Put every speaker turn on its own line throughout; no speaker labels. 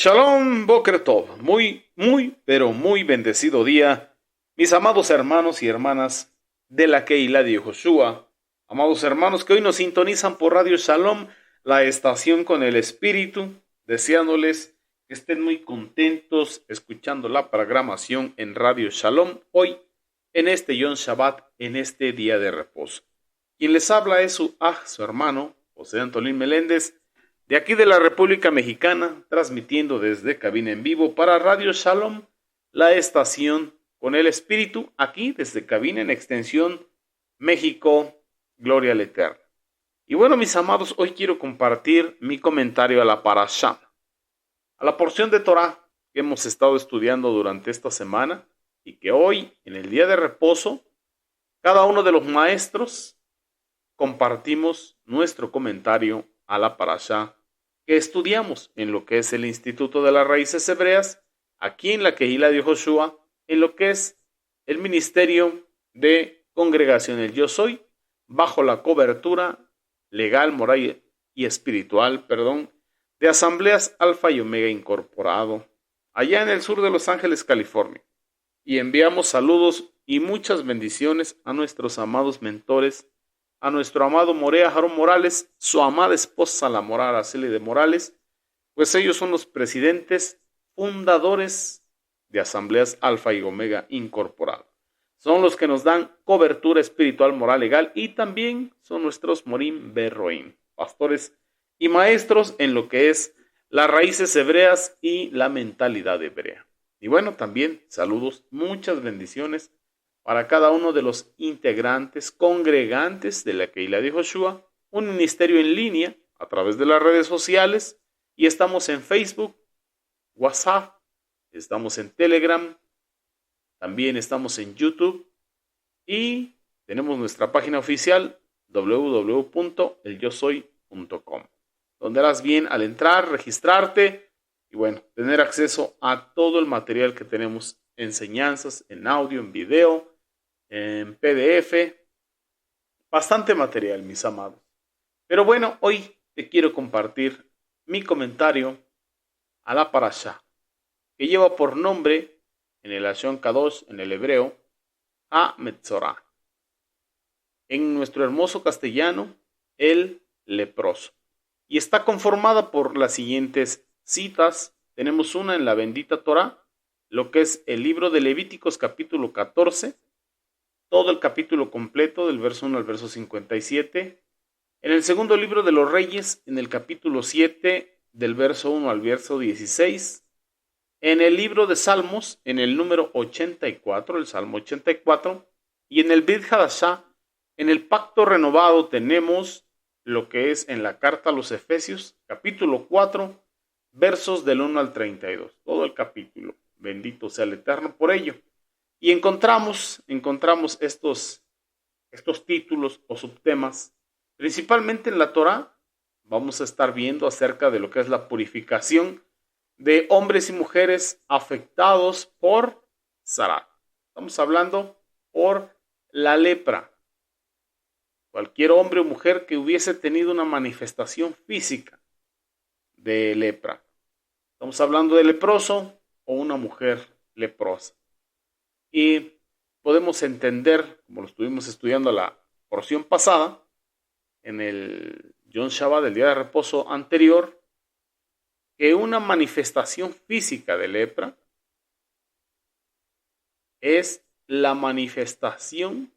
Shalom Boker Tov, pero muy bendecido día, mis amados hermanos y hermanas de la Keilah de Yehoshua, amados hermanos que hoy nos sintonizan por Radio Shalom, la estación con el Espíritu, deseándoles que estén muy contentos escuchando la programación en Radio Shalom hoy, en este Yom Shabbat, en este día de reposo. Quien les habla es su hermano, José Antolín Meléndez, de aquí de la República Mexicana, transmitiendo desde cabina en vivo para Radio Shalom, la estación con el Espíritu, aquí desde cabina en extensión México, Gloria al Eterno. Y bueno, mis amados, hoy quiero compartir mi comentario a la Parashá, a la porción de Torah que hemos estado estudiando durante esta semana y que hoy, en el día de reposo, cada uno de los maestros compartimos nuestro comentario a la Parashá que estudiamos en lo que es el Instituto de las Raíces Hebreas, aquí en la Keilah de Yehoshua, en lo que es el Ministerio de Congregación El Yo Soy, bajo la cobertura legal, moral y espiritual, de Asambleas Alfa y Omega Incorporado, allá en el sur de Los Ángeles, California. Y enviamos saludos y muchas bendiciones a nuestros amados mentores, a nuestro amado Morea Jarón Morales, su amada esposa la Mora Araceli de Morales, pues ellos son los presidentes fundadores de Asambleas Alfa y Omega Incorporado. Son los que nos dan cobertura espiritual, moral, legal y también son nuestros Morim Berroim, pastores y maestros en lo que es las raíces hebreas y la mentalidad hebrea. Y bueno, también saludos, muchas bendiciones para cada uno de los integrantes, congregantes de la Keilah de Yehoshua, un ministerio en línea a través de las redes sociales, y estamos en Facebook, WhatsApp, estamos en Telegram, también estamos en YouTube, y tenemos nuestra página oficial www.elyosoy.com, donde harás bien al entrar, registrarte, y bueno, tener acceso a todo el material que tenemos, enseñanzas, en audio, en video, en PDF, bastante material, mis amados. Pero bueno, hoy te quiero compartir mi comentario a la Parashá, que lleva por nombre, en el Lashon Kadosh, en el hebreo, Ha-Metzorah. En nuestro hermoso castellano, el leproso. Y está conformada por las siguientes citas. Tenemos una en la bendita Torah, lo que es el libro de Levíticos capítulo 14, todo el capítulo completo del verso 1 al verso 57. En el segundo libro de los Reyes, en el capítulo 7, del verso 1 al verso 16. En el libro de Salmos, en el número 84, el Salmo 84. Y en el Brit Hadashah, en el Pacto Renovado, tenemos lo que es en la carta a los Efesios, capítulo 4, versos del 1 al 32. Todo el capítulo. Bendito sea el Eterno por ello. Y encontramos estos títulos o subtemas, principalmente en la Torah. Vamos a estar viendo acerca de lo que es la purificación de hombres y mujeres afectados por Zarat. Estamos hablando por la lepra. Cualquier hombre o mujer que hubiese tenido una manifestación física de lepra. Estamos hablando de leproso o una mujer leprosa. Y podemos entender, como lo estuvimos estudiando la porción pasada, en el Yom Shabbat, del día de reposo anterior, que una manifestación física de lepra es la manifestación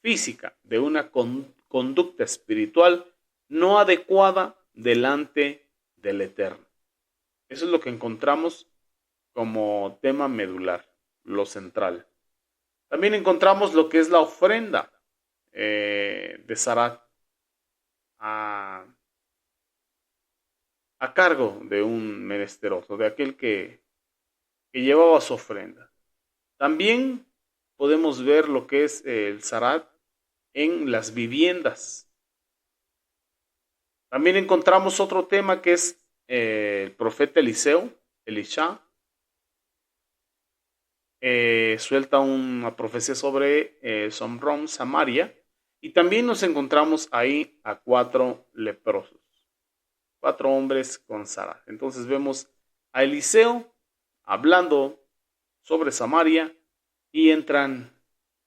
física de una conducta espiritual no adecuada delante del Eterno. Eso es lo que encontramos como tema medular, lo central. También encontramos lo que es la ofrenda de Zarat a cargo de un menesteroso, de aquel que llevaba su ofrenda. También podemos ver lo que es el Zarat en las viviendas. También encontramos otro tema que es el profeta Elisha, suelta una profecía sobre Somrom, Samaria, y también nos encontramos ahí a 4 leprosos, 4 hombres con Zarat. Entonces vemos a Eliseo hablando sobre Samaria y entran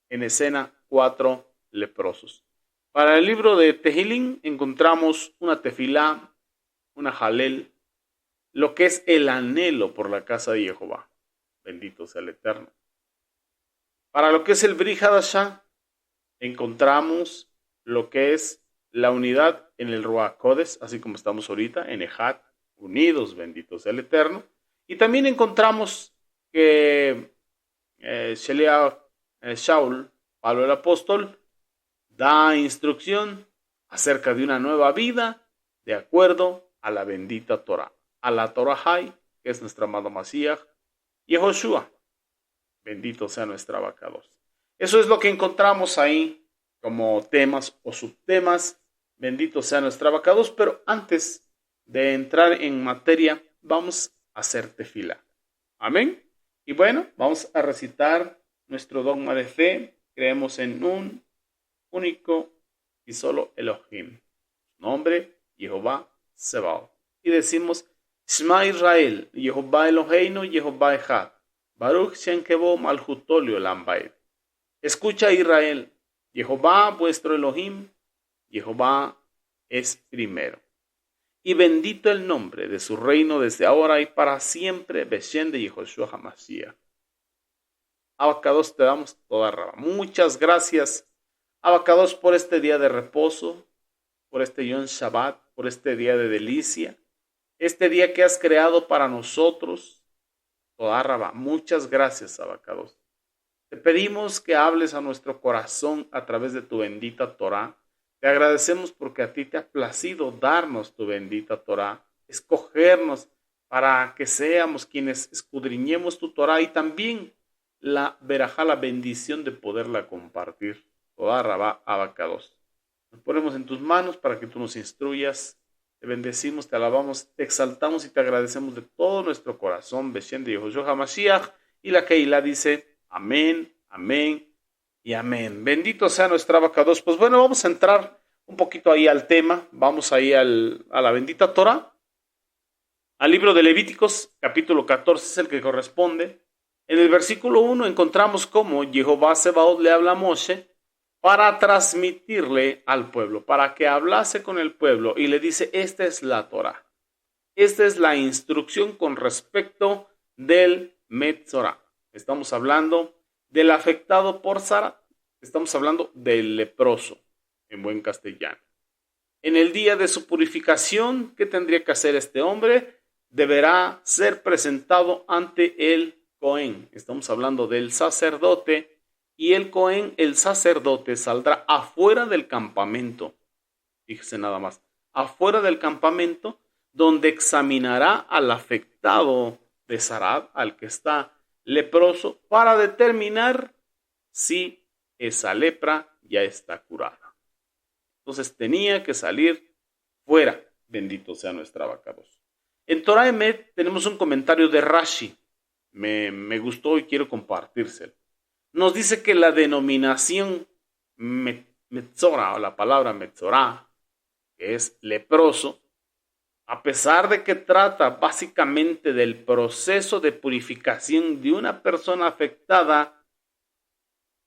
en escena 4 leprosos. Para el libro de Tehilín encontramos una tefilá, una jalel, lo que es el anhelo por la casa de Jehová. Bendito sea el Eterno. Para lo que es el Brit Hadashah, encontramos lo que es la unidad en el Ruach Kodesh, así como estamos ahorita, en Ejat, unidos, bendito sea el Eterno. Y también encontramos que Shaul, Pablo el apóstol, da instrucción acerca de una nueva vida de acuerdo a la bendita Torah, a la Torah Hay, que es nuestra amado Mashiach, y Joshua, bendito sea nuestra abacados. Eso es lo que encontramos ahí como temas o subtemas, bendito sea nuestra abacados, pero antes de entrar en materia, vamos a hacer tefila. Amén. Y bueno, vamos a recitar nuestro dogma de fe. Creemos en un único y solo Elohim. Nombre, Jehová Sebaot. Y decimos, Shema Israel, Jehová Eloheinu, Jehová Echad. Baruch Shem Kevod Malchuto Leolam Vaed. Escucha Israel, Jehová vuestro Elohim, Jehová es primero. Y bendito el nombre de su reino desde ahora y para siempre, Beshem de Yehoshua HaMashiach. Abacados, te damos toda raba. Muchas gracias, Abacados, por este día de reposo, por este Yom Shabbat, por este día de delicia, este día que has creado para nosotros, toda raba. Muchas gracias, Abacados. Te pedimos que hables a nuestro corazón a través de tu bendita Torah. Te agradecemos porque a ti te ha placido darnos tu bendita Torah, escogernos para que seamos quienes escudriñemos tu Torah y también la verajá, la bendición de poderla compartir. Toda rabá abacados. Nos ponemos en tus manos para que tú nos instruyas. Te bendecimos, te alabamos, te exaltamos y te agradecemos de todo nuestro corazón. Beshem de Yehoshua HaMashiach. Y la Keilah dice, amén, amén y amén. Bendito sea nuestra abacados. Pues bueno, vamos a entrar un poquito ahí al tema. Vamos ahí a la bendita Torah. Al libro de Levíticos, capítulo 14 es el que corresponde. En el versículo 1 encontramos cómo Jehová Sebaot le habla a Moshe para transmitirle al pueblo, para que hablase con el pueblo y le dice, esta es la Torah. Esta es la instrucción con respecto del Metzorah. Estamos hablando del afectado por Sara. Estamos hablando del leproso, en buen castellano. En el día de su purificación, ¿qué tendría que hacer este hombre? Deberá ser presentado ante el Cohen. Estamos hablando del sacerdote. Y el Cohen, el sacerdote, saldrá afuera del campamento. Fíjese nada más. Afuera del campamento, donde examinará al afectado de Sarad, al que está leproso, para determinar si esa lepra ya está curada. Entonces tenía que salir fuera. Bendito sea nuestra abacados. En Torah Emet tenemos un comentario de Rashi. Me gustó y quiero compartírselo. Nos dice que la denominación Metzorah, o la palabra Metzorah, que es leproso, a pesar de que trata básicamente del proceso de purificación de una persona afectada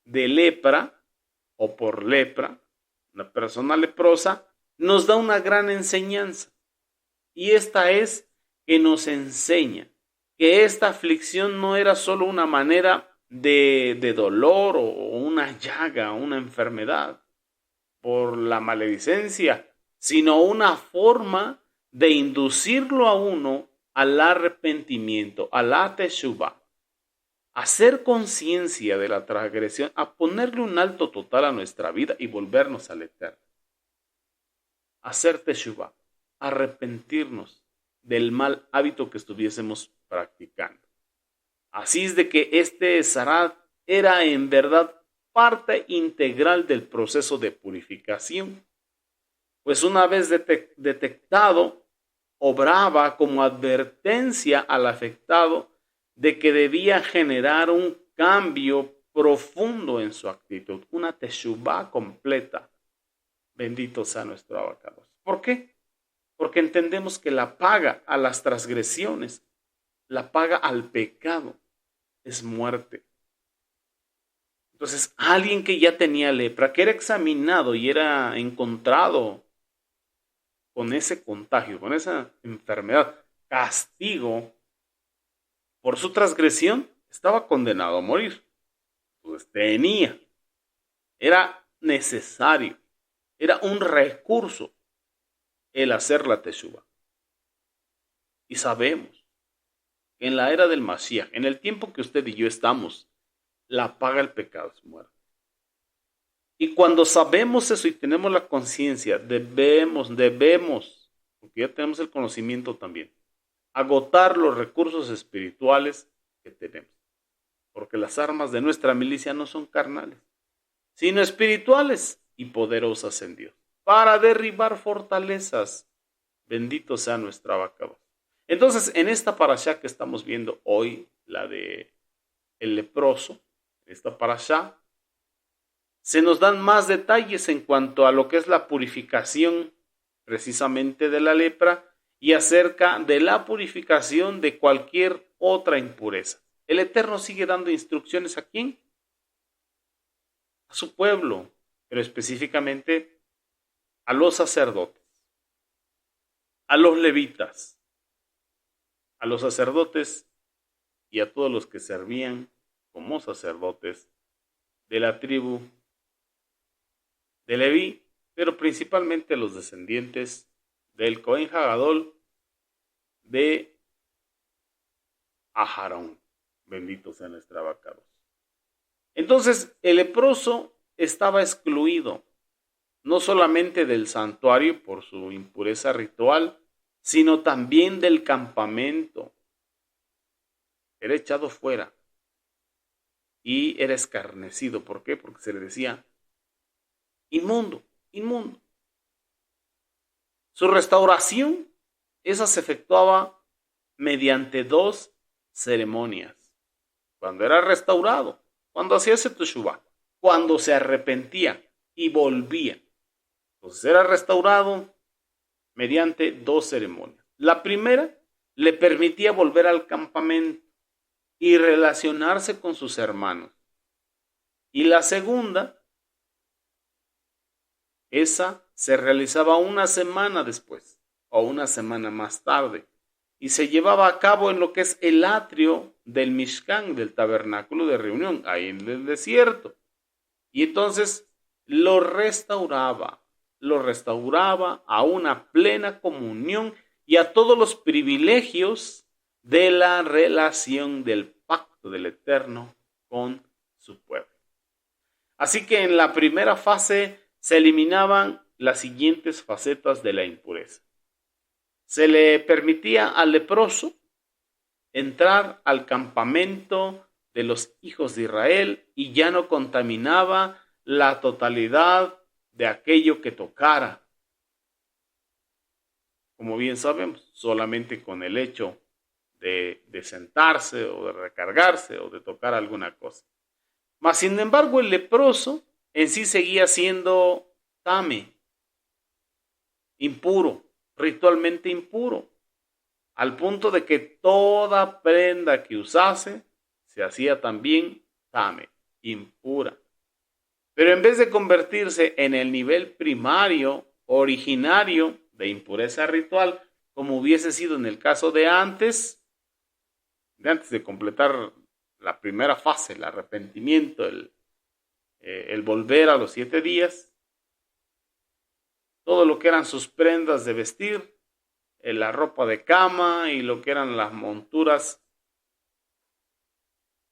de lepra o por lepra, una persona leprosa, nos da una gran enseñanza. Y esta es que nos enseña que esta aflicción no era solo una manera de dolor o una llaga, una enfermedad por la maledicencia, sino una forma de inducirlo a uno al arrepentimiento, a la teshuvah, a hacer conciencia de la transgresión, a ponerle un alto total a nuestra vida y volvernos al Eterno. Hacer teshuvah, arrepentirnos del mal hábito que estuviésemos practicando. Así es de que este Sarad era en verdad parte integral del proceso de purificación, pues una vez detectado, obraba como advertencia al afectado de que debía generar un cambio profundo en su actitud, una teshuvah completa. Bendito sea nuestro abacados. ¿Por qué? Porque entendemos que la paga a las transgresiones la paga al pecado es muerte. Entonces, alguien que ya tenía lepra, que era examinado y era encontrado con ese contagio, con esa enfermedad, castigo por su transgresión, estaba condenado a morir. Pues era necesario, era un recurso el hacer la teshuva. Y sabemos que en la era del Mashiach, en el tiempo que usted y yo estamos, la paga del pecado es muerte. Y cuando sabemos eso y tenemos la conciencia, debemos, porque ya tenemos el conocimiento también, agotar los recursos espirituales que tenemos. Porque las armas de nuestra milicia no son carnales, sino espirituales y poderosas en Dios, para derribar fortalezas. Bendito sea nuestra abacados. Entonces, en esta parashá que estamos viendo hoy, la de el leproso, esta parashá, se nos dan más detalles en cuanto a lo que es la purificación precisamente de la lepra y acerca de la purificación de cualquier otra impureza. El Eterno sigue dando instrucciones a quién? A su pueblo, pero específicamente a los sacerdotes, a los levitas, a los sacerdotes y a todos los que servían como sacerdotes de la tribu de Leví, pero principalmente los descendientes del Cohen Hagadol de Aharón. Bendito sea nuestro abacados. Entonces, el leproso estaba excluido, no solamente del santuario por su impureza ritual, sino también del campamento. Era echado fuera y era escarnecido. ¿Por qué? Porque se le decía inmundo, inmundo. Su restauración, esa se efectuaba mediante 2 ceremonias. Cuando era restaurado, cuando hacía ese teshuvah, cuando se arrepentía y volvía. Entonces era restaurado mediante 2 ceremonias. La primera le permitía volver al campamento y relacionarse con sus hermanos. Y la segunda, esa se realizaba una semana después o una semana más tarde y se llevaba a cabo en lo que es el atrio del Mishkan, del tabernáculo de reunión, ahí en el desierto. Y entonces lo restauraba a una plena comunión y a todos los privilegios de la relación del pacto del Eterno con su pueblo. Así que en la primera fase se eliminaban las siguientes facetas de la impureza. Se le permitía al leproso entrar al campamento de los hijos de Israel y ya no contaminaba la totalidad de aquello que tocara. Como bien sabemos, solamente con el hecho de sentarse o de recargarse o de tocar alguna cosa. Mas, sin embargo, el leproso en sí seguía siendo tame, impuro, ritualmente impuro, al punto de que toda prenda que usase se hacía también tame, impura. Pero en vez de convertirse en el nivel primario, originario de impureza ritual, como hubiese sido en el caso de antes de completar la primera fase, el arrepentimiento, el volver a los 7 días, todo lo que eran sus prendas de vestir, la ropa de cama y lo que eran las monturas,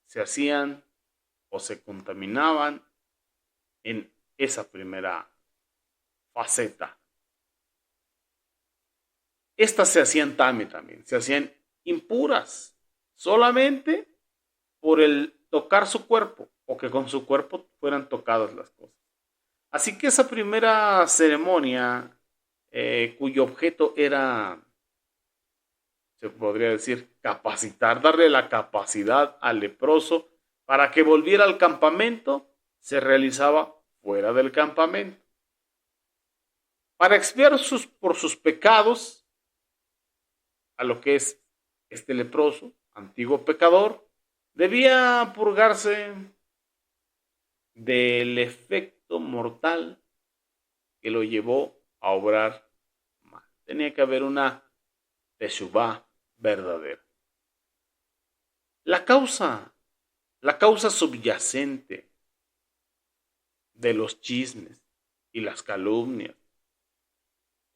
se hacían o se contaminaban en esa primera faceta. Estas se hacían también, se hacían impuras, solamente por el tocar su cuerpo o que con su cuerpo fueran tocadas las cosas. Así que esa primera ceremonia, cuyo objeto era, se podría decir, capacitar, darle la capacidad al leproso para que volviera al campamento, se realizaba fuera del campamento. Para expiar por sus pecados a lo que es este leproso, antiguo pecador, debía purgarse del efecto mortal que lo llevó a obrar mal. Tenía que haber una teshuvá verdadera. La causa subyacente de los chismes y las calumnias,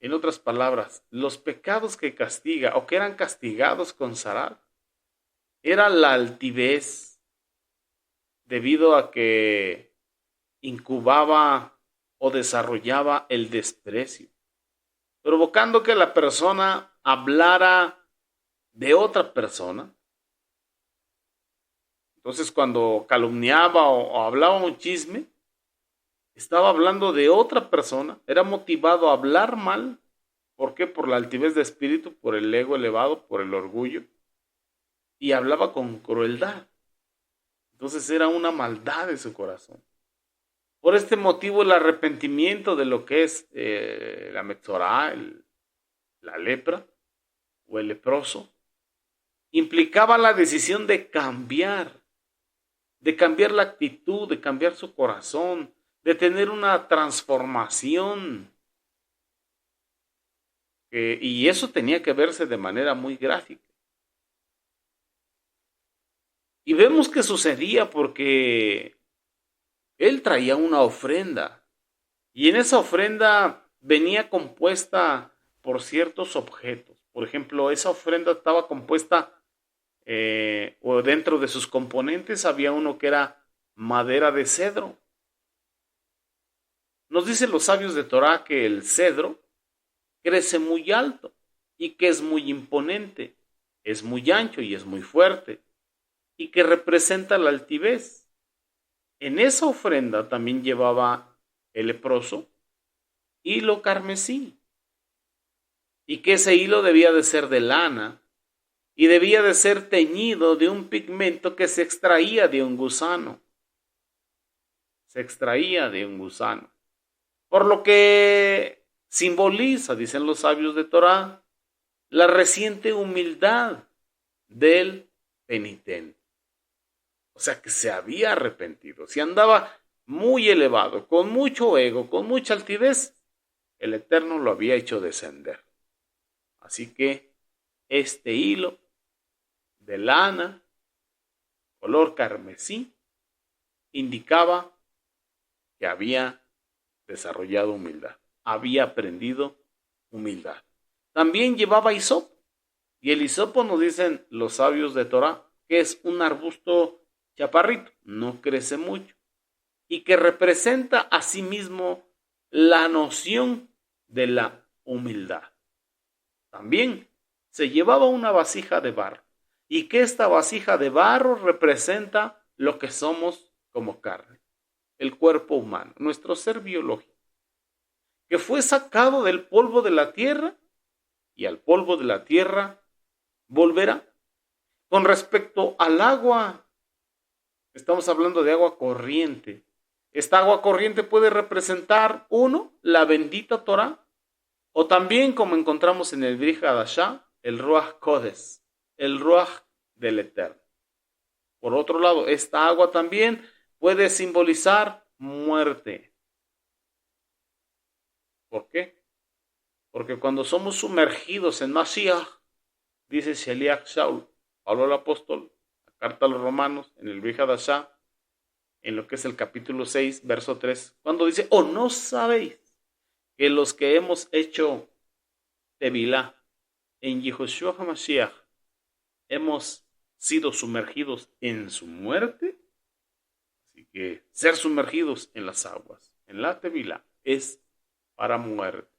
en otras palabras, los pecados que castiga o que eran castigados con Sarat, era la altivez, debido a que incubaba o desarrollaba el desprecio, provocando que la persona hablara de otra persona. Entonces, cuando calumniaba o hablaba un chisme, estaba hablando de otra persona, era motivado a hablar mal. ¿Por qué? Por la altivez de espíritu, por el ego elevado, por el orgullo. Y hablaba con crueldad. Entonces era una maldad de su corazón. Por este motivo, el arrepentimiento de lo que es la metzorá, la lepra o el leproso, implicaba la decisión de cambiar la actitud, de cambiar su corazón, de tener una transformación. Y eso tenía que verse de manera muy gráfica. Y vemos que sucedía porque él traía una ofrenda. Y en esa ofrenda venía compuesta por ciertos objetos. Por ejemplo, esa ofrenda estaba compuesta, o dentro de sus componentes había uno que era madera de cedro. Nos dicen los sabios de Torá que el cedro crece muy alto y que es muy imponente, es muy ancho y es muy fuerte, y que representa la altivez. En esa ofrenda también llevaba el leproso hilo carmesí, y que ese hilo debía de ser de lana y debía de ser teñido de un pigmento que se extraía de un gusano. Por lo que simboliza, dicen los sabios de Torá, la reciente humildad del penitente. O sea que se había arrepentido. Si andaba muy elevado, con mucho ego, con mucha altivez, el Eterno lo había hecho descender. Así que este hilo de lana, color carmesí, indicaba que había desarrollado humildad, había aprendido humildad. También llevaba hisopo, y el hisopo, nos dicen los sabios de Torá, que es un arbusto chaparrito, no crece mucho, y que representa asimismo la noción de la humildad. También se llevaba una vasija de barro, y que esta vasija de barro representa lo que somos como carne, el cuerpo humano, nuestro ser biológico, que fue sacado del polvo de la tierra y al polvo de la tierra volverá. Con respecto al agua, estamos hablando de agua corriente. Esta agua corriente puede representar, uno, la bendita Torá, o también, como encontramos en el Brit Hadashah, el Ruach Kodesh, el Ruach del Eterno. Por otro lado, esta agua también puede simbolizar muerte. ¿Por qué? Porque cuando somos sumergidos en Mashiach, dice Sheliach Shaul, Pablo el apóstol, la carta a los romanos, en el Brit Hadashah, en lo que es el capítulo 6, verso 3, cuando dice, ¿o no sabéis que los que hemos hecho Tevilá en Yehoshua HaMashiach hemos sido sumergidos en su muerte? Así que ser sumergidos en las aguas, en la Tevilá, es para muerte.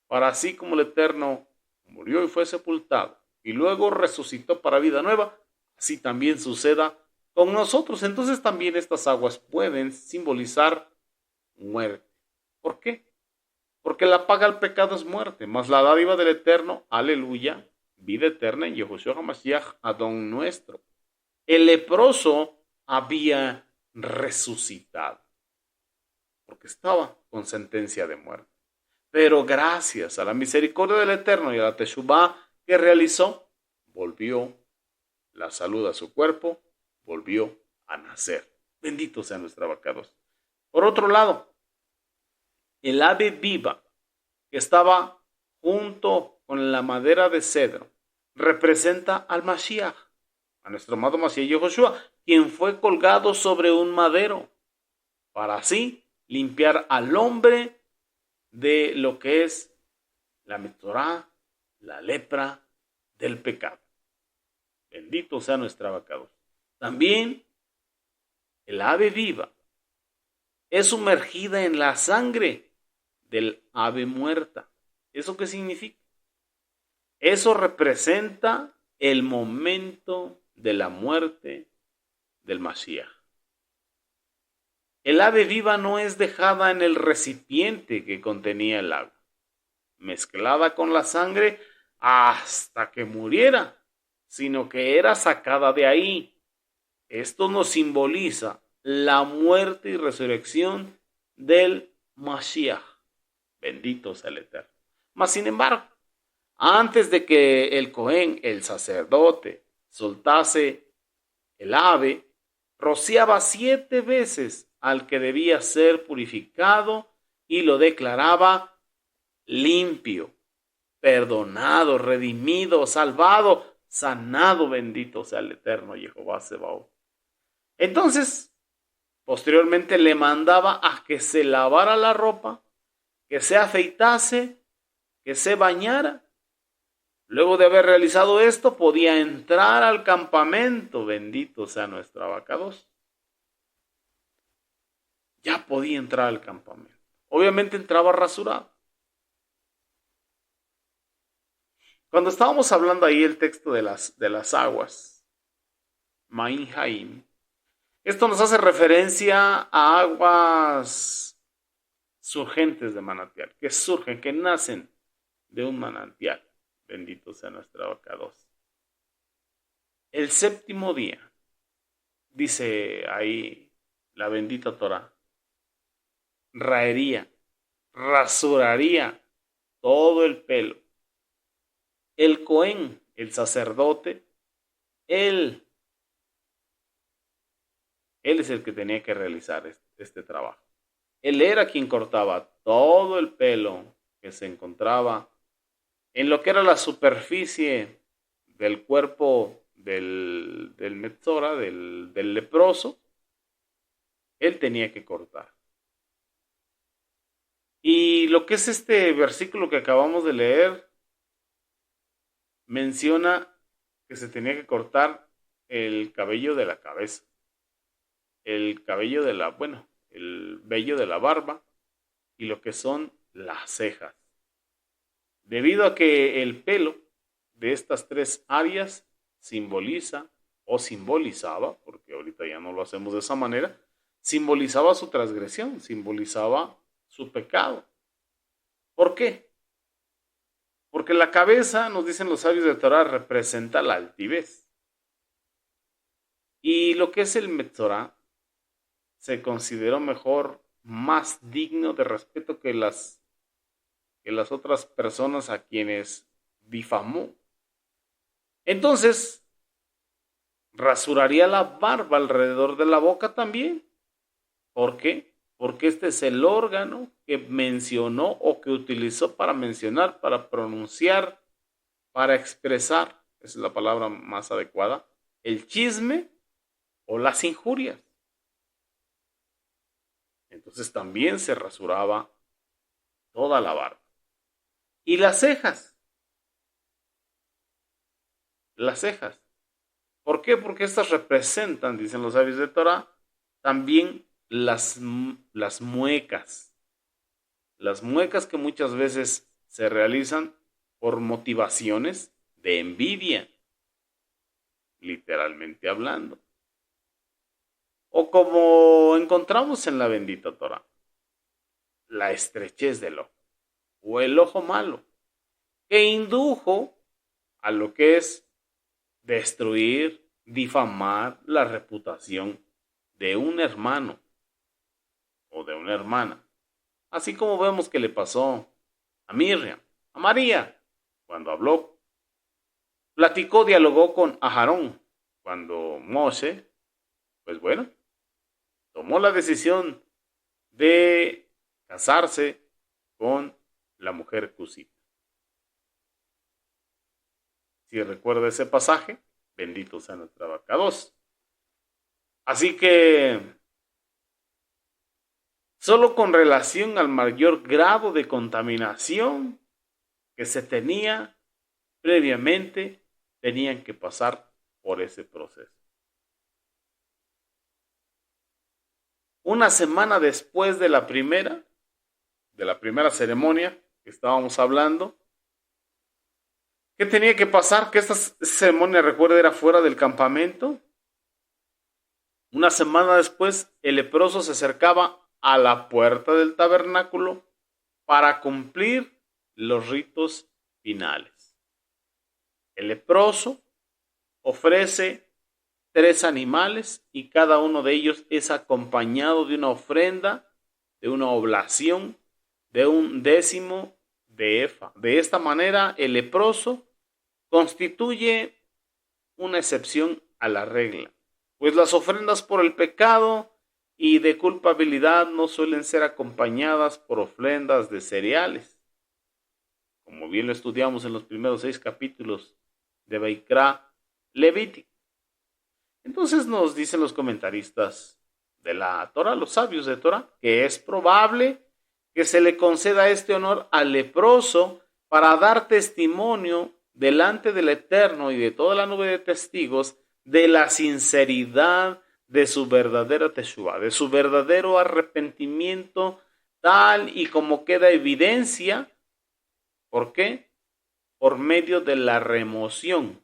Para así como el Eterno murió y fue sepultado y luego resucitó para vida nueva, así también suceda con nosotros. Entonces también estas aguas pueden simbolizar muerte. ¿Por qué? Porque la paga al pecado es muerte, mas la dádiva del Eterno, aleluya, vida eterna en Yehoshua HaMashiach, Adón nuestro. El leproso había resucitado, porque estaba con sentencia de muerte. Pero gracias a la misericordia del Eterno y a la teshuvá que realizó, volvió la salud a su cuerpo, volvió a nacer. Bendito sea nuestro abacados. Por otro lado, el ave viva que estaba junto con la madera de cedro representa al Mashiach, a nuestro amado Mashiach Yehoshua, quien fue colgado sobre un madero para así limpiar al hombre de lo que es la metzorá, la lepra del pecado. Bendito sea nuestro abacados. También el ave viva es sumergida en la sangre del ave muerta. ¿Eso qué significa? Eso representa el momento de la muerte del Mashiach. El ave viva no es dejada en el recipiente que contenía el agua, mezclada con la sangre hasta que muriera, sino que era sacada de ahí. Esto nos simboliza la muerte y resurrección del Mashiach. Bendito sea el Eterno. Mas sin embargo, antes de que el Cohen, el sacerdote, soltase el ave, rociaba 7 veces al que debía ser purificado y lo declaraba limpio, perdonado, redimido, salvado, sanado. Bendito sea el Eterno Jehová Sebaot. Entonces, posteriormente le mandaba a que se lavara la ropa, que se afeitase, que se bañara. Luego de haber realizado esto, podía entrar al campamento. Bendito sea nuestro abacados. Ya podía entrar al campamento. Obviamente entraba rasurado. Cuando estábamos hablando ahí el texto de las aguas, Maim Haim, esto nos hace referencia a aguas surgentes de manantial, que surgen, que nacen de un manantial. Bendito sea nuestro abacados. El séptimo día, dice ahí la bendita Torah, raería, rasuraría todo el pelo. El Cohen, el sacerdote, él es el que tenía que realizar este trabajo. Él era quien cortaba todo el pelo que se encontraba en lo que era la superficie del cuerpo del metzora, del leproso. Él tenía que cortar. Y lo que es este versículo que acabamos de leer, menciona que se tenía que cortar el cabello de la cabeza, el cabello de el vello de la barba y lo que son las cejas. Debido a que el pelo de estas 3 áreas simboliza o simbolizaba, porque ahorita ya no lo hacemos de esa manera, simbolizaba su transgresión, simbolizaba su pecado. ¿Por qué? Porque la cabeza, nos dicen los sabios de Torah, representa la altivez. Y lo que es el metzorá se consideró mejor, más digno de respeto que las otras personas a quienes difamó. Entonces, rasuraría la barba alrededor de la boca también. ¿Por qué? Porque este es el órgano que mencionó o que utilizó para mencionar, para pronunciar, para expresar, esa es la palabra más adecuada, el chisme o las injurias. Entonces también se rasuraba toda la barba. Y las cejas. Las cejas. ¿Por qué? Porque estas representan, dicen los sabios de Torah, también las muecas. Las muecas que muchas veces se realizan por motivaciones de envidia, literalmente hablando. O como encontramos en la bendita Torah, la estrechez del ojo, o el ojo malo, que indujo a lo que es destruir, difamar la reputación de un hermano o de una hermana. Así como vemos que le pasó a Miriam, a María, cuando habló, platicó, dialogó con Aarón cuando Moshe, pues bueno, tomó la decisión de casarse con la mujer cusita. Si recuerda ese pasaje, bendito sea nuestra abacados. Así que, solo con relación al mayor grado de contaminación que se tenía previamente, tenían que pasar por ese proceso. Una semana después de la primera ceremonia que estábamos hablando, ¿qué tenía que pasar? Que esta ceremonia, recuerda, era fuera del campamento. Una semana después, el leproso se acercaba a la puerta del tabernáculo para cumplir los ritos finales. El leproso ofrece 3 animales y cada uno de ellos es acompañado de una ofrenda, de una oblación, de un décimo de efa. De esta manera, el leproso constituye una excepción a la regla, pues las ofrendas por el pecado y de culpabilidad no suelen ser acompañadas por ofrendas de cereales, como bien lo estudiamos en los primeros 6 capítulos de Vaikra Levítico. Entonces nos dicen los comentaristas de la Torah, los sabios de Torah, que es probable que se le conceda este honor al leproso para dar testimonio delante del Eterno y de toda la nube de testigos de la sinceridad de su verdadera teshuvá, de su verdadero arrepentimiento, tal y como queda evidencia. ¿Por qué? Por medio de la remoción,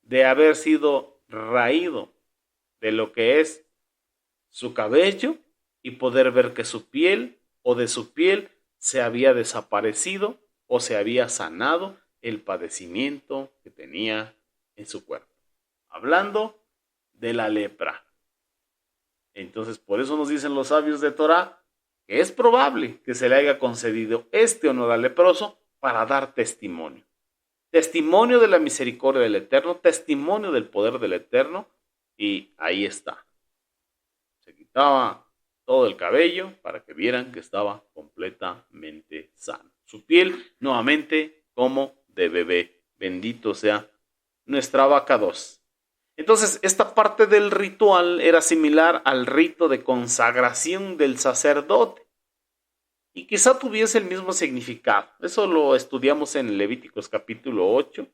de haber sido raído de lo que es su cabello y poder ver que su piel o de su piel se había desaparecido o se había sanado el padecimiento que tenía en su cuerpo. Hablando de la lepra. Entonces, por eso nos dicen los sabios de Torah que es probable que se le haya concedido este honor al leproso para dar testimonio. Testimonio de la misericordia del Eterno, testimonio del poder del Eterno, y ahí está. Se quitaba todo el cabello para que vieran que estaba completamente sano. Su piel nuevamente como de bebé. Bendito sea nuestra abacados. Entonces, esta parte del ritual era similar al rito de consagración del sacerdote. Y quizá tuviese el mismo significado. Eso lo estudiamos en Levíticos capítulo 8,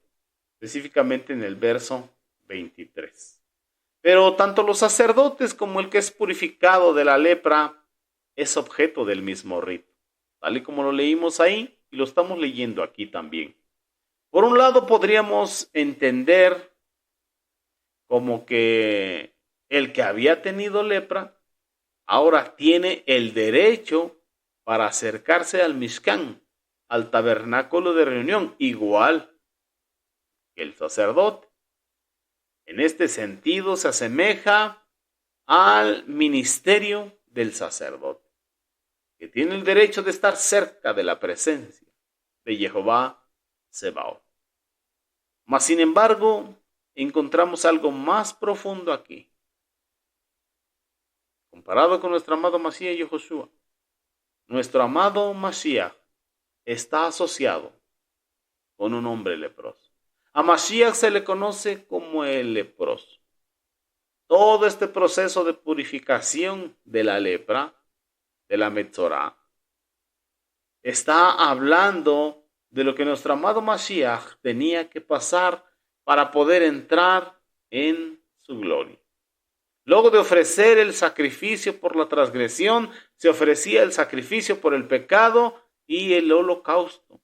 específicamente en el verso 23. Pero tanto los sacerdotes como el que es purificado de la lepra es objeto del mismo rito, tal y como lo leímos ahí y lo estamos leyendo aquí también. Por un lado podríamos entender como que el que había tenido lepra ahora tiene el derecho para acercarse al Mishkan, al tabernáculo de reunión, igual que el sacerdote. En este sentido se asemeja al ministerio del sacerdote, que tiene el derecho de estar cerca de la presencia de Jehová Sebaot. Mas, sin embargo, encontramos algo más profundo aquí. Comparado con nuestro amado Mashiach Yehoshua, nuestro amado Mashiach está asociado con un hombre leproso. A Mashiach se le conoce como el leproso. Todo este proceso de purificación de la lepra, de la Metzorá, está hablando de lo que nuestro amado Mashiach tenía que pasar para poder entrar en su gloria. Luego de ofrecer el sacrificio por la transgresión, se ofrecía el sacrificio por el pecado y el holocausto.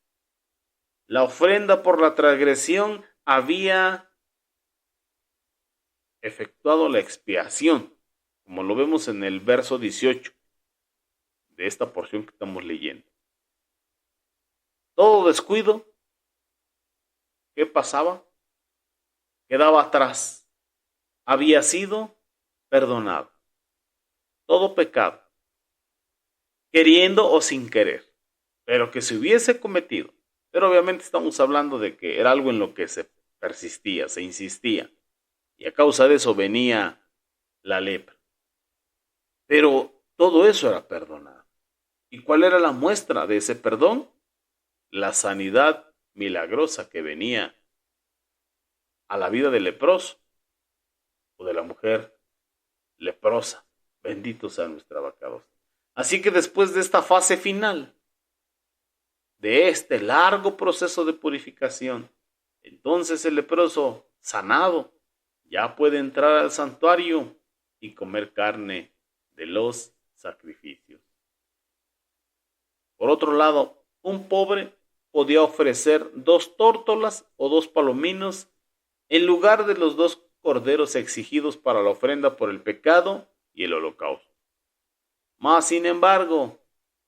La ofrenda por la transgresión había efectuado la expiación, como lo vemos en el verso 18 de esta porción que estamos leyendo. Todo descuido, ¿qué pasaba? Quedaba atrás. Había sido perdonado. Todo pecado, queriendo o sin querer, pero que se hubiese cometido. Pero obviamente estamos hablando de que era algo en lo que se persistía, se insistía. y a causa de eso venía la lepra. Pero todo eso era perdonado. ¿Y cuál era la muestra de ese perdón? La sanidad milagrosa que venía a la vida del leproso o de la mujer leprosa. Bendito sea nuestro abacados. Así que después de esta fase final, de este largo proceso de purificación, entonces el leproso sanado ya puede entrar al santuario y comer carne de los sacrificios. Por otro lado, un pobre podía ofrecer 2 tórtolas o 2 palominos en lugar de los 2 corderos exigidos para la ofrenda por el pecado y el holocausto. Mas, sin embargo,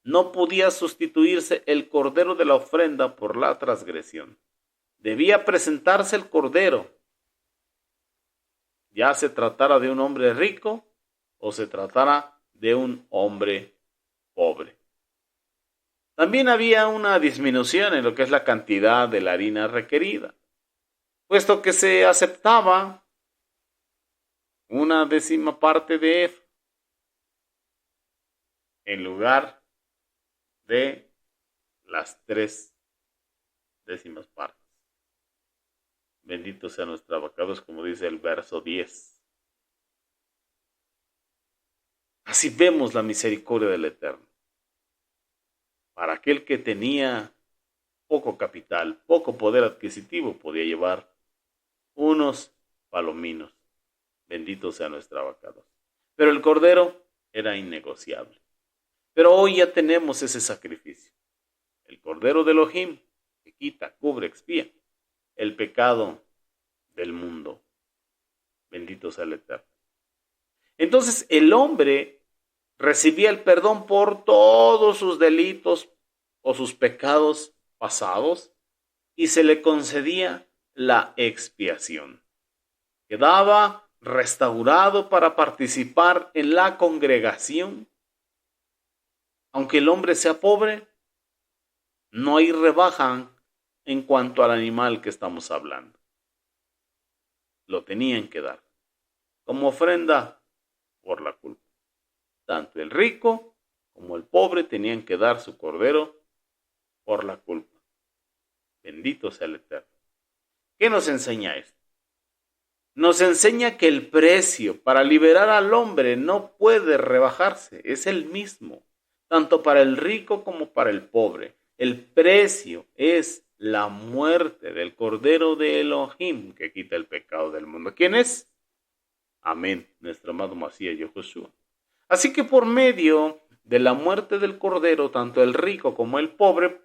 no podía sustituirse el cordero de la ofrenda por la transgresión. Debía presentarse el cordero, ya se tratara de un hombre rico o se tratara de un hombre pobre. También había una disminución en lo que es la cantidad de la harina requerida, puesto que se aceptaba una 10ª parte de efa en lugar de las 3/10 partes. Bendito sea nuestro abacados, como dice el verso 10. Así vemos la misericordia del Eterno. Para aquel que tenía poco capital, poco poder adquisitivo, podía llevar unos palominos. Bendito sea nuestro abacados. Pero el cordero era innegociable. Pero hoy ya tenemos ese sacrificio. El cordero de Elohim, que quita, cubre, expía el pecado del mundo. Bendito sea el Eterno. Entonces el hombre recibía el perdón por todos sus delitos o sus pecados pasados y se le concedía la expiación. Quedaba restaurado para participar en la congregación. Aunque el hombre sea pobre, no hay rebaja en cuanto al animal que estamos hablando. Lo tenían que dar como ofrenda por la culpa. Tanto el rico como el pobre tenían que dar su cordero por la culpa. Bendito sea el Eterno. ¿Qué nos enseña esto? Nos enseña que el precio para liberar al hombre no puede rebajarse, es el mismo, tanto para el rico como para el pobre. El precio es la muerte del Cordero de Elohim que quita el pecado del mundo. ¿Quién es? Amén, nuestro amado Masías Yahushua. Así que por medio de la muerte del Cordero, tanto el rico como el pobre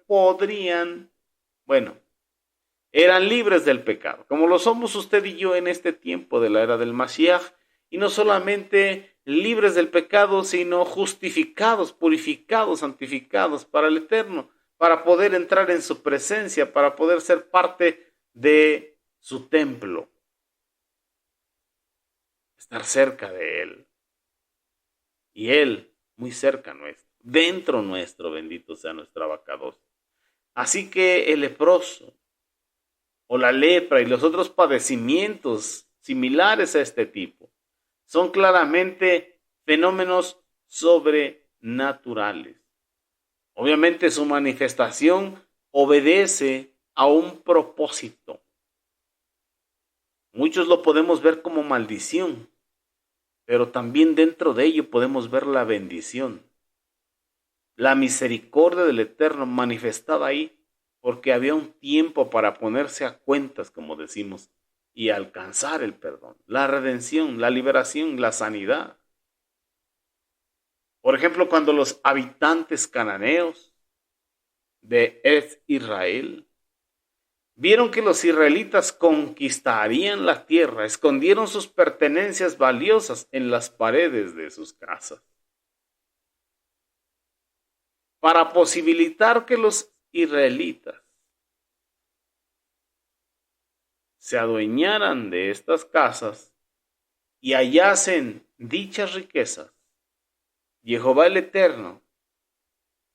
eran libres del pecado, como lo somos usted y yo en este tiempo de la era del Mashiach, y no solamente libres del pecado, sino justificados, purificados, santificados para el Eterno, para poder entrar en su presencia, para poder ser parte de su templo, estar cerca de Él. Y Él muy cerca nuestro, dentro nuestro, bendito sea nuestro abacados. Así que el leproso, o la lepra y los otros padecimientos similares a este tipo, son claramente fenómenos sobrenaturales. Obviamente su manifestación obedece a un propósito. Muchos lo podemos ver como maldición, pero también dentro de ello podemos ver la bendición, la misericordia del Eterno manifestada ahí, porque había un tiempo para ponerse a cuentas, como decimos, y alcanzar el perdón, la redención, la liberación, la sanidad. Por ejemplo, cuando los habitantes cananeos de Israel vieron que los israelitas conquistarían la tierra, escondieron sus pertenencias valiosas en las paredes de sus casas. Para posibilitar que los israelitas se adueñaran de estas casas y hallasen dichas riquezas, Jehová el Eterno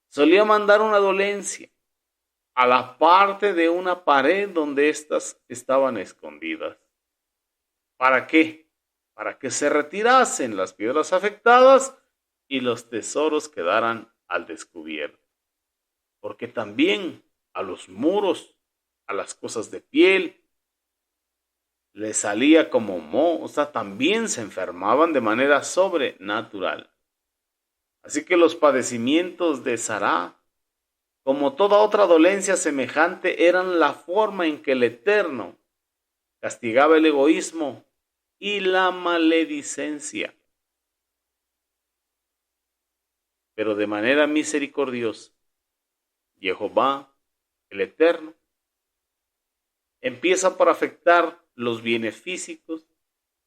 solía mandar una dolencia a la parte de una pared donde éstas estaban escondidas. ¿Para qué? Para que se retirasen las piedras afectadas y los tesoros quedaran al descubierto. Porque también a los muros, a las cosas de piel, les salía como moho, o sea, también se enfermaban de manera sobrenatural. Así que los padecimientos de Sará, como toda otra dolencia semejante, eran la forma en que el Eterno castigaba el egoísmo y la maledicencia. Pero de manera misericordiosa, Jehová, el Eterno, empieza por afectar los bienes físicos,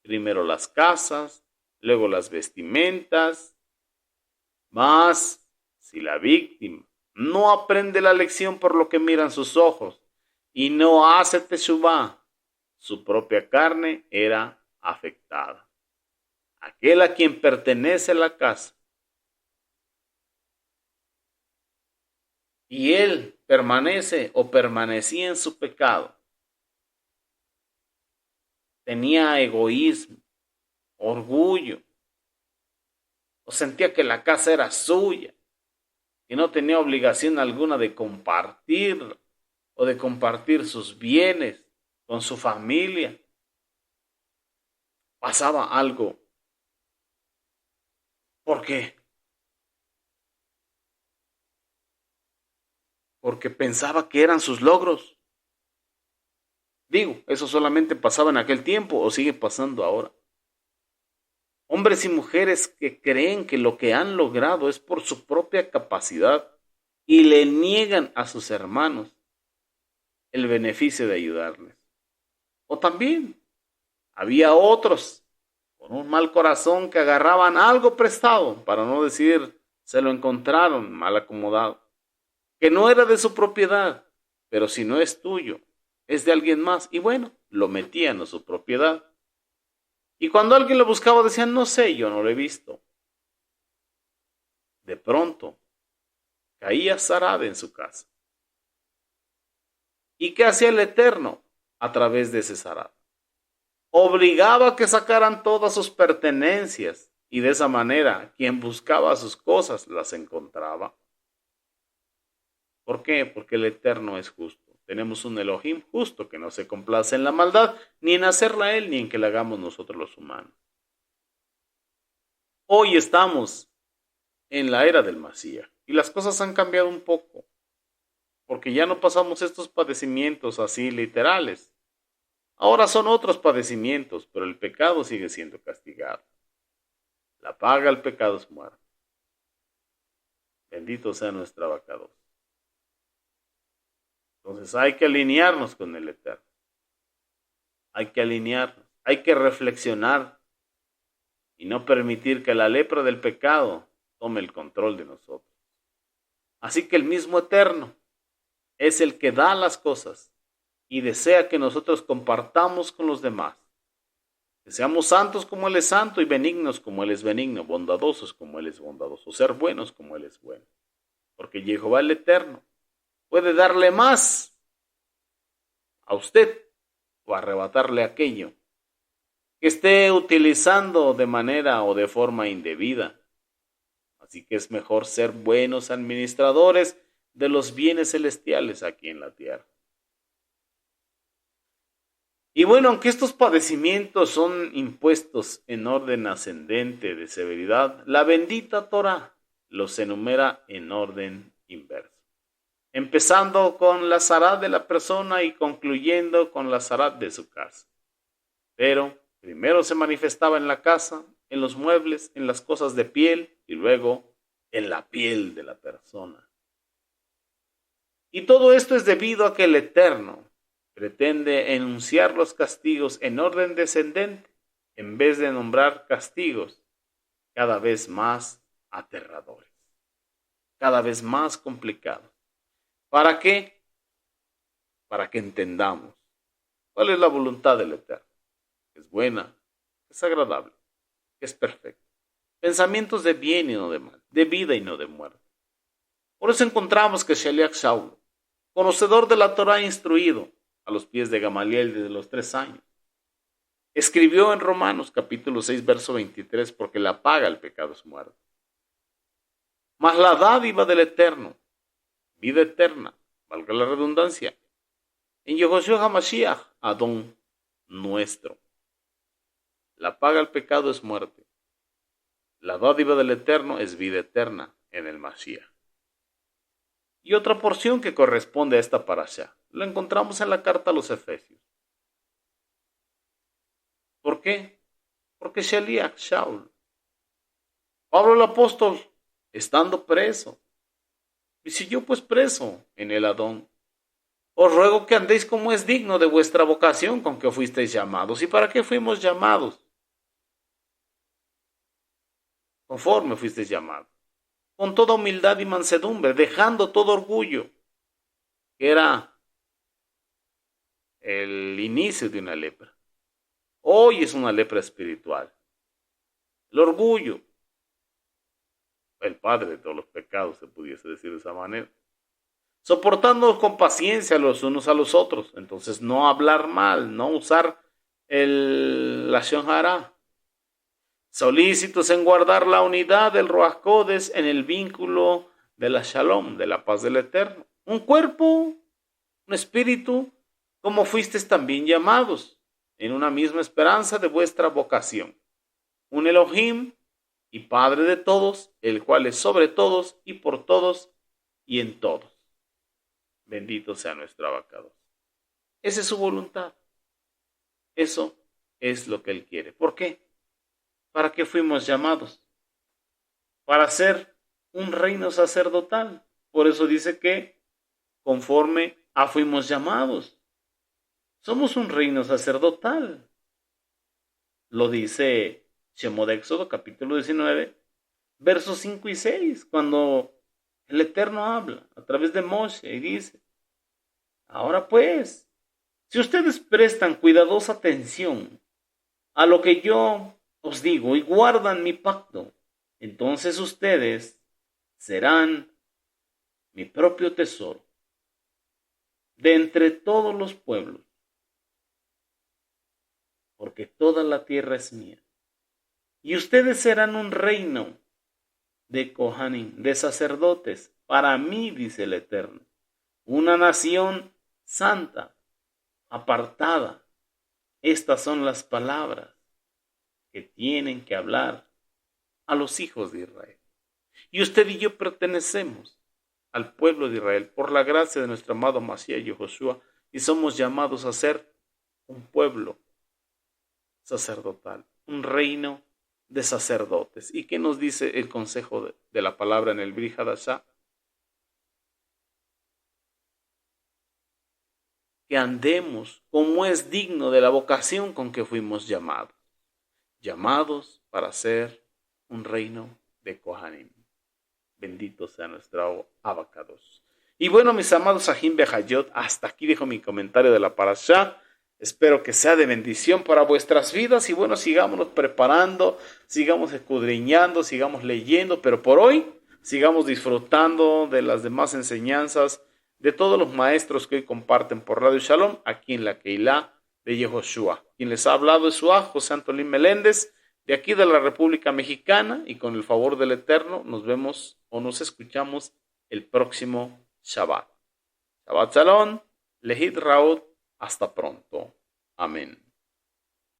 primero las casas, luego las vestimentas, mas si la víctima no aprende la lección por lo que miran sus ojos y no hace teshuvá, su propia carne era afectada. Aquel a quien pertenece la casa y él permanece o permanecía en su pecado, tenía egoísmo, orgullo, o sentía que la casa era suya y no tenía obligación alguna de compartir o de compartir sus bienes con su familia. Pasaba algo. ¿Por qué? Porque pensaba que eran sus logros. Digo, eso solamente pasaba en aquel tiempo o sigue pasando ahora. Hombres y mujeres que creen que lo que han logrado es por su propia capacidad y le niegan a sus hermanos el beneficio de ayudarles. O también había otros con un mal corazón que agarraban algo prestado, para no decir se lo encontraron mal acomodado, que no era de su propiedad, pero si no es tuyo, es de alguien más, y bueno, lo metían a su propiedad. Y cuando alguien lo buscaba decían, no sé, yo no lo he visto. De pronto, caía Sarad en su casa. ¿Y qué hacía el Eterno a través de ese Sarad? Obligaba a que sacaran todas sus pertenencias, y de esa manera, quien buscaba sus cosas las encontraba. ¿Por qué? Porque el Eterno es justo. Tenemos un Elohim justo que no se complace en la maldad, ni en hacerla a Él, ni en que la hagamos nosotros los humanos. Hoy estamos en la era del Masías y las cosas han cambiado un poco, porque ya no pasamos estos padecimientos así literales. Ahora son otros padecimientos, pero el pecado sigue siendo castigado. La paga del pecado es muerte. Bendito sea nuestro abacados. Entonces hay que alinearnos con el Eterno. Hay que alinearnos, hay que reflexionar y no permitir que la lepra del pecado tome el control de nosotros. Así que el mismo Eterno es el que da las cosas y desea que nosotros compartamos con los demás. Que seamos santos como Él es santo y benignos como Él es benigno, bondadosos como Él es bondadoso, ser buenos como Él es bueno. Porque Jehová el Eterno puede darle más a usted o arrebatarle aquello que esté utilizando de manera o de forma indebida. Así que es mejor ser buenos administradores de los bienes celestiales aquí en la tierra. Y bueno, aunque estos padecimientos son impuestos en orden ascendente de severidad, la bendita Torah los enumera en orden inverso. Empezando con la zarat de la persona y concluyendo con la zarat de su casa. Pero primero se manifestaba en la casa, en los muebles, en las cosas de piel y luego en la piel de la persona. Y todo esto es debido a que el Eterno pretende enunciar los castigos en orden descendente en vez de nombrar castigos cada vez más aterradores, cada vez más complicados. ¿Para qué? Para que entendamos cuál es la voluntad del Eterno, que es buena, que es agradable, que es perfecta. Pensamientos de bien y no de mal, de vida y no de muerte. Por eso encontramos que Sheliach Shaul, conocedor de la Torah instruido, a los pies de Gamaliel desde los 3 años, Escribió en Romanos capítulo 6, verso 23, porque la paga el pecado es muerte. Mas la dádiva del Eterno, vida eterna, valga la redundancia, en Yehoshua HaMashiach, Adón nuestro. La paga el pecado es muerte. La dádiva del Eterno es vida eterna en el Mashiach. Y otra porción que corresponde a esta parashá, lo encontramos en la carta a los Efesios. ¿Por qué? Porque Sheliach, Shaul, Pablo el apóstol, estando preso, y si yo pues preso en el Adón, os ruego que andéis como es digno de vuestra vocación con que fuisteis llamados. ¿Y para qué fuimos llamados? Conforme fuisteis llamados. Con toda humildad y mansedumbre, dejando todo orgullo, que era el inicio de una lepra. Hoy es una lepra espiritual. El orgullo, el padre de todos los pecados, se pudiese decir de esa manera. Soportándonos con paciencia los unos a los otros. Entonces, no hablar mal, no usar la lashon hara. Solícitos en guardar la unidad del Ruach Kodesh en el vínculo de la Shalom, de la paz del Eterno. Un cuerpo, un espíritu, como fuisteis también llamados, en una misma esperanza de vuestra vocación. Un Elohim y Padre de todos, el cual es sobre todos y por todos y en todos. Bendito sea nuestro Abacados. Esa es su voluntad. Eso es lo que Él quiere. ¿Por qué? ¿Para qué fuimos llamados? Para ser un reino sacerdotal. Por eso dice que conforme a fuimos llamados. Somos un reino sacerdotal. Lo dice Shemot Éxodo capítulo 19, versos 5 y 6, cuando el Eterno habla a través de Moshe y dice, ahora pues, si ustedes prestan cuidadosa atención a lo que yo os digo y guardan mi pacto, entonces ustedes serán mi propio tesoro de entre todos los pueblos, porque toda la tierra es mía. Y ustedes serán un reino de Kohanim, de sacerdotes, para mí, dice el Eterno, una nación santa, apartada. Estas son las palabras que tienen que hablar a los hijos de Israel. Y usted y yo pertenecemos al pueblo de Israel por la gracia de nuestro amado Mashiach Yehoshua y somos llamados a ser un pueblo sacerdotal, un reino de sacerdotes. ¿Y qué nos dice el consejo de la palabra en el Brit Hadashah? Que andemos como es digno de la vocación con que fuimos llamados. Llamados para ser un reino de Kohanim. Bendito sea nuestro Abacados. Y bueno, mis amados Ajim Behayot, hasta aquí dejo mi comentario de la parashá. Espero que sea de bendición para vuestras vidas y bueno, sigámonos preparando, sigamos escudriñando, sigamos leyendo, pero por hoy sigamos disfrutando de las demás enseñanzas de todos los maestros que hoy comparten por Radio Shalom aquí en la Keilah de Yehoshua. Quien les ha hablado es su hijo José Antolín Meléndez, de aquí de la República Mexicana, y con el favor del Eterno nos vemos o nos escuchamos el próximo Shabbat. Shabbat Shalom, Lehit Raot. Hasta pronto. Amén.